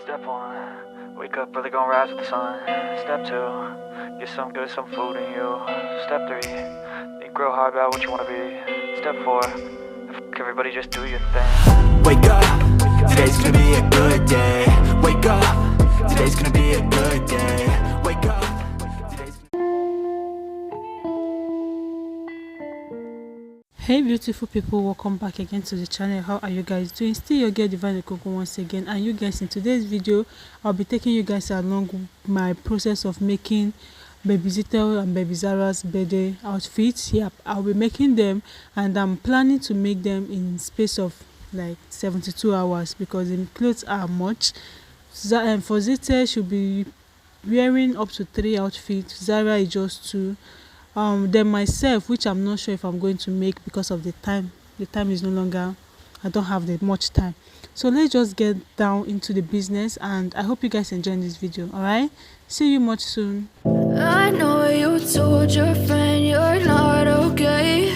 Step one, wake up early, gonna rise with the sun. Step two, get some good, some food in you. Step three, think real hard about what you wanna be. Step four, everybody just do your thing. Wake up, today's gonna be a good day. Wake up, today's gonna be a good day. Wake up. Hey beautiful people, welcome back again to the channel. How are you guys doing? Still your girl Divine Coco once again, and you guys, in today's video I'll be taking you guys along my process of making baby Zitel and baby Zara's birthday outfits. Yep, I'll be making them, and I'm planning to make them in space of like 72 hours because the clothes are much. For Zitel, she'll be wearing up to 3 outfits. Zara is just 2. Then myself, which I'm not sure if I'm going to make because of the time is no longer, I don't have that much time. So let's just get down into the business, and I hope you guys enjoy this video. All right, see you much soon. I know you told your friend you're not okay,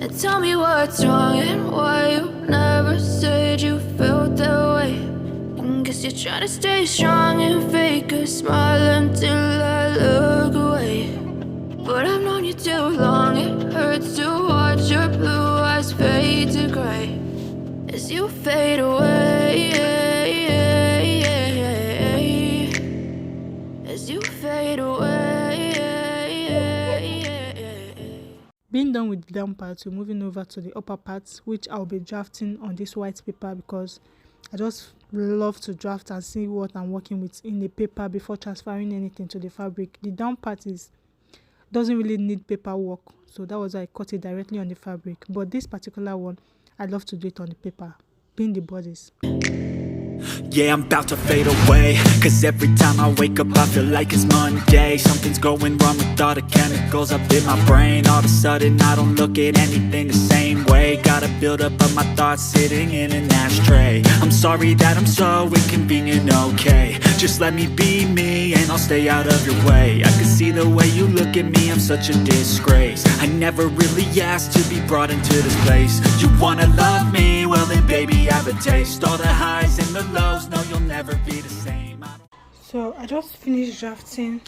and tell me what's wrong and why you never said you felt that way. And guess you're trying to stay strong and fake a smile until I look away. But I've known you too long, it hurts to watch your blue eyes fade to gray as you fade away, as you fade away. Being done with the down part, we're moving over to the upper parts, which I'll be drafting on this white paper because I just love to draft and see what I'm working with in the paper before transferring anything to the fabric. The down part doesn't really need paperwork, so that was why I cut it directly on the fabric. But this particular one, I love to do it on the paper, being the bodies. Yeah, I'm about to fade away, cause every time I wake up I feel like it's Monday. Something's going wrong with all the chemicals up in my brain. All of a sudden I don't look at anything the same way. Got a buildup of my thoughts sitting in an ashtray. I'm sorry that I'm so inconvenient, okay. Just let me be me and I'll stay out of your way. I can see the way you look at me, I'm such a disgrace. I never really asked to be brought into this place. You wanna love me? Well then baby have a taste. All the highs and the lows, no you'll never be the same. So I just finished drafting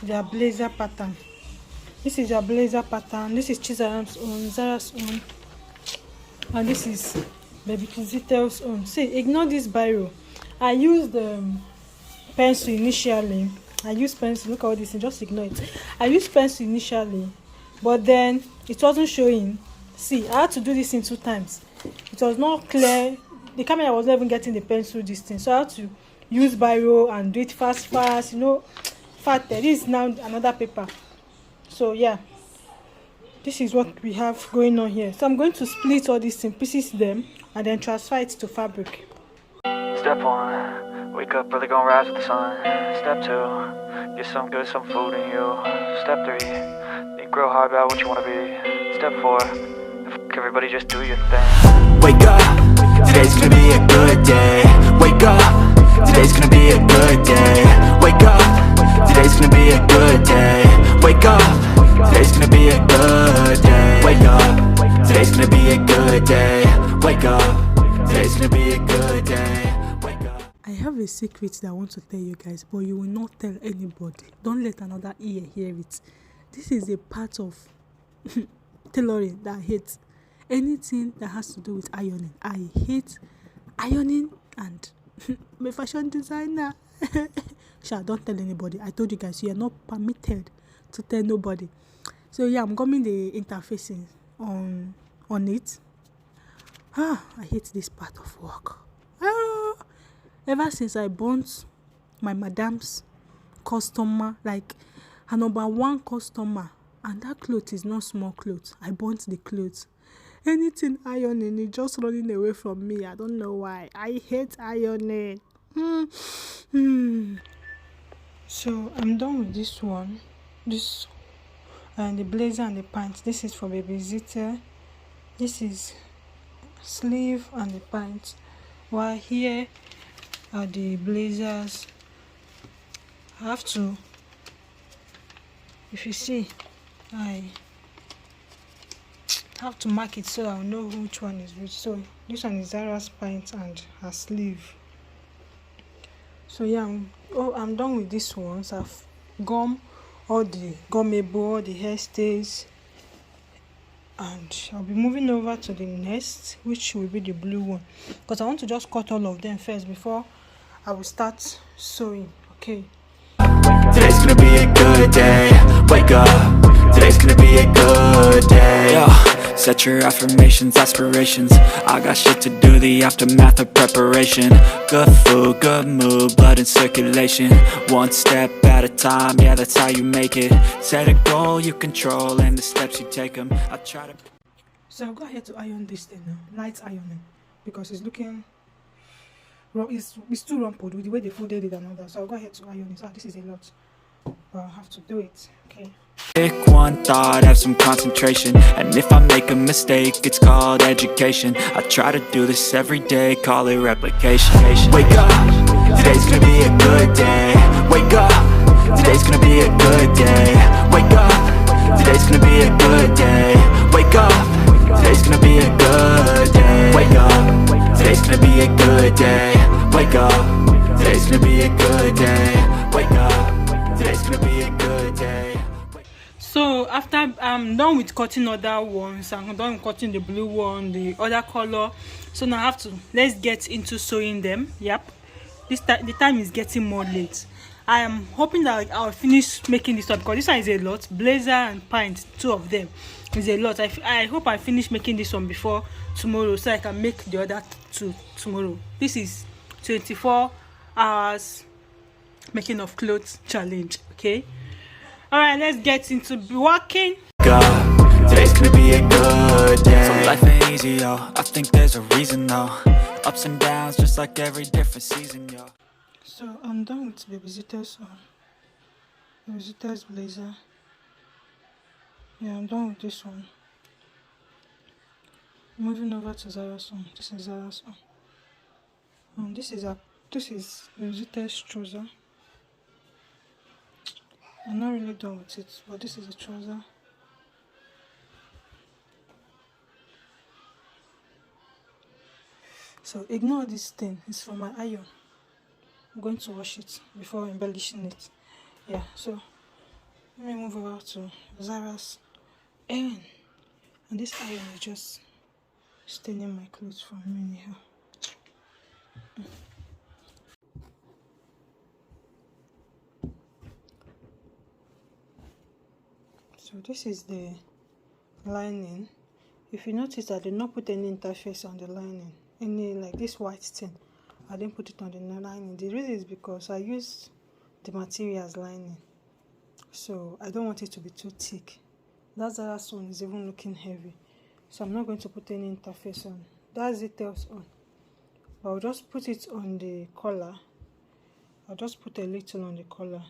their blazer pattern. This is their blazer pattern. This is Chizaram's own, Zara's own, and this is baby Zitel's own. See, ignore this biro. I used pencil initially. Look at all this, just ignore it. I used pencil initially, but then it wasn't showing. See, I had to do this in 2 times. It was not clear. The camera was not even getting the pencil distance, so I had to use biro and do it fast, you know. There is now another paper. So yeah, this is what we have going on here. So I'm going to split all these in pieces them and then transfer it to fabric. Step one, wake up early, gonna rise with the sun. Step two, get some good, some food in you. Step three, think real hard about what you wanna be. Step four, everybody just do your thing. Wake up, today's gonna be a good day. Wake up, today's gonna be a good day. Wake up, today's gonna be a good day. Wake up, today's gonna be a good day. Wake up, today's gonna be a good day. Wake up, today's gonna be a good day. Wake up. I have a secret that I want to tell you guys, but you will not tell anybody. Don't let another ear hear it. This is a part of tailoring that I hate. Anything that has to do with ironing. I hate ironing, and I'm a fashion designer. Sure, don't tell anybody. I told you guys, you are not permitted to tell nobody. So yeah, I'm gumming the interfacing on it. I hate this part of work. Ever since I burnt my madam's customer, like her number 1 customer, and that clothes is not small clothes. I burnt the clothes. Anything ironing is just running away from me. I don't know why. I hate ironing. So I'm done with this one. This and the blazer and the pants. This is for baby Zitel. This is sleeve and the pants. While here are the blazers. I have to, if you see, I have to mark it so I'll know which one is which. So this one is Zara's pants and her sleeve. So yeah, I'm done with this ones. I've gum all the gummable, all the hairstays, and I'll be moving over to the next, which will be the blue one, because I want to just cut all of them first before I will start sewing. Okay. Today's gonna be a good day. Wake up. Today's gonna be a good day. Yo, set your affirmations, aspirations. I got shit to do, the aftermath of preparation. Good food, good mood, blood in circulation. One step at a time, yeah, that's how you make it. Set a goal you control and the steps you take them. I try to... So I'll go ahead to iron this thing now, light ironing, because it's looking it's too rumpled with the way they folded it and all that. So I'll go ahead to iron it. This is a lot, but I'll have to do it. Okay. Pick one thought, have some concentration. And if I make a mistake, it's called education. I try to do this every day, call it replication. Wake up, today's gonna be a good day. Wake up, today's gonna be a good day. Wake up, today's gonna be a good day. Wake up, today's gonna be a good day. Wake up, today's gonna be a good day. Wake up, today's gonna be a good day. Wake up, today's gonna be a good day. So after I'm done with cutting other ones, I'm done with cutting the blue one, the other color. So now let's get into sewing them. Yep, the time is getting more late. I am hoping that I'll finish making this one, because this one is a lot. Blazer and pants, two of them is a lot. I hope I finish making this one before tomorrow, so I can make the other two tomorrow. This is 24 hours making of clothes challenge. Okay. All right, let's get into working. Today's gonna be a good day. So life ain't easy, yo. I think there's a reason, though. Ups and downs, just like every different season, yo. So I'm done with Babysitter's blazer. Yeah, I'm done with this one. Moving over to Zara's one. This is Zara's one. And this is Babysitter's trouser. I'm not really done with it, but this is a trouser. So ignore this thing, it's from my iron. I'm going to wash it before embellishing it. Yeah, so let me move over to Zara's iron. And this iron is just staining my clothes for me anyhow. So this is the lining. If you notice, I did not put any interface on the lining, any like this white thing. I didn't put it on the lining. The reason is because I used the material as lining, so I don't want it to be too thick. That last one is even looking heavy, so I'm not going to put any interface on. That's it else on, but I'll just put it on the collar. I'll just put a little on the collar,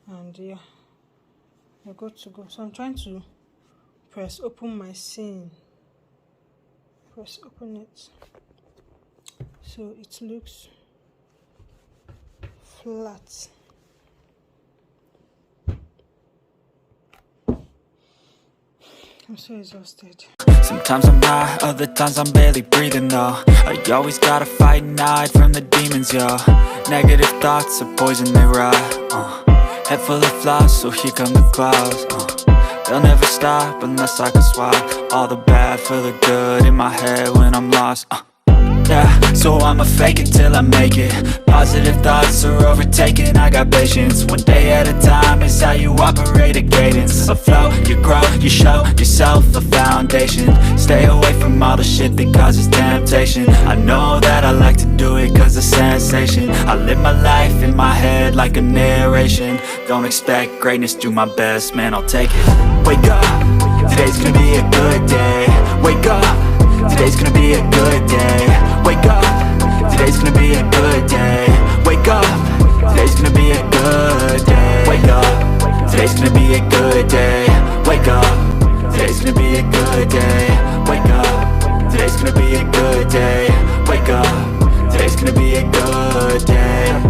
and yeah, we're good to go. So I'm trying to press open my seam. Press open it so it looks flat. I'm so exhausted. Sometimes I'm high, other times I'm barely breathing though. I always gotta fight and hide from the demons, yo. Negative thoughts are poison, they ride. Head full of flies, so here come the clouds. They'll never stop unless I can swap all the bad for the good in my head when I'm lost. Yeah, so I'ma fake it till I make it. Positive thoughts are overtaken, I got patience. One day at a time is how you operate a cadence. A flow, you grow, you show yourself a foundation. Stay away from all the shit that causes temptation. I know that I like to do it cause it's sensation. I live my life in my head like a narration. Don't expect greatness, do my best, man, I'll take it. Wake up, today's gonna be a good day. Wake up, today's gonna be a good day. Wake up, today's gonna be a good day. Wake up, today's gonna be a good day. Wake up, today's gonna be a good day. Wake up, today's gonna be a good day. Wake up, today's gonna be a good day. Wake up, today's gonna be a good day.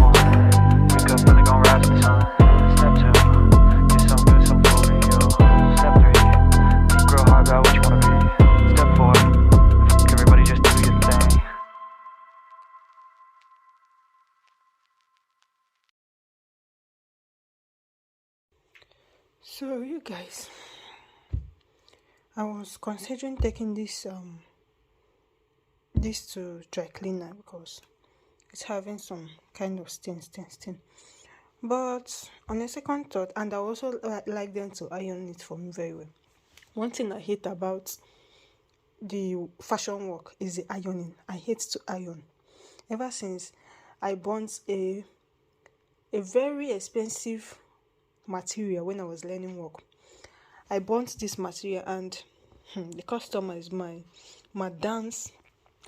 So you guys, I was considering taking this to dry cleaner because it's having some kind of stain. But on a second thought, and I also like them to iron it for me very well. One thing I hate about the fashion work is the ironing. I hate to iron. Ever since I bought a very expensive material when I was learning work, I bought this material, and the customer is my dance,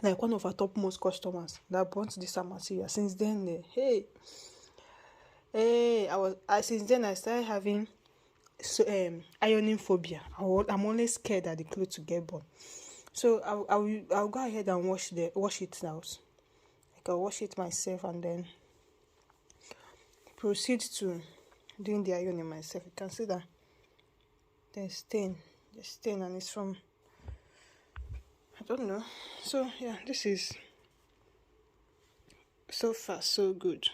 like one of our topmost customers that bought this material. Since then, since then I started having ironing phobia. I'm always scared that the clothes to get burned. So I'll go ahead and wash it out. Like I'll wash it myself and then proceed to doing the ironing myself. You can see that there's stain, and it's from, I don't know. So yeah, this is so far so good.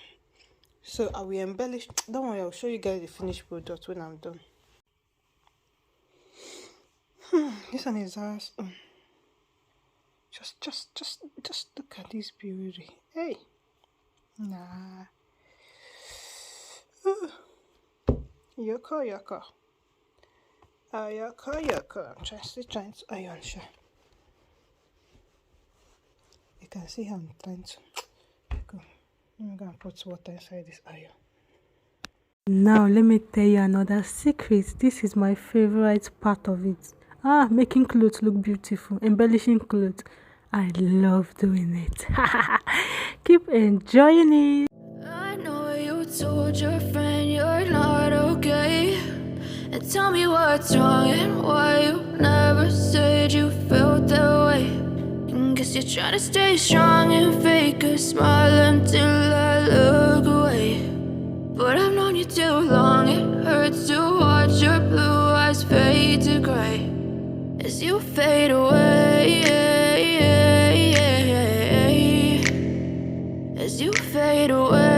So I will embellish. Don't worry, I'll show you guys the finished product when I'm done. This one is ours. Just look at this beauty. Hey, nah. Yoko. Yoko. I'm still trying to iron. Sure. You can see how I'm trying to go. I'm gonna put water inside this iron. Now let me tell you another secret. This is my favorite part of it. Making clothes look beautiful, embellishing clothes. I love doing it. Keep enjoying it. I know you told your friend you're not okay, and tell me what's wrong and why you never said you felt that way. And guess you're trying to stay strong and fake a smile until I look away. But I've known you too long, it hurts to watch your blue eyes fade to gray as you fade away, as you fade away.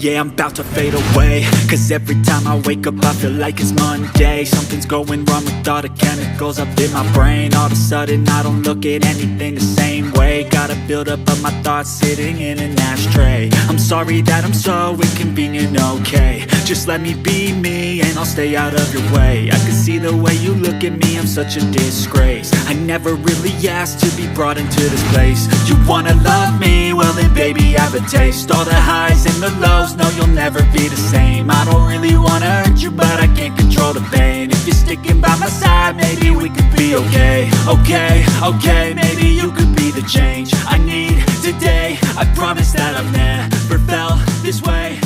Yeah, I'm about to fade away, cause every time I wake up I feel like it's Monday. Something's going wrong with all the chemicals up in my brain. All of a sudden I don't look at anything the same way. Got a buildup of my thoughts sitting in an ashtray. I'm sorry that I'm so inconvenient, okay. Just let me be me and I'll stay out of your way. I can see the way you look at me, I'm such a disgrace. I never really asked to be brought into this place. You wanna love me? Well then baby have a taste. All the highs and the lows, no you'll never be the same. I don't really wanna hurt you but I can't control the pain. If you're sticking by my side maybe we could be okay. Okay, maybe you could be the change I need today. I promise that I've never felt this way.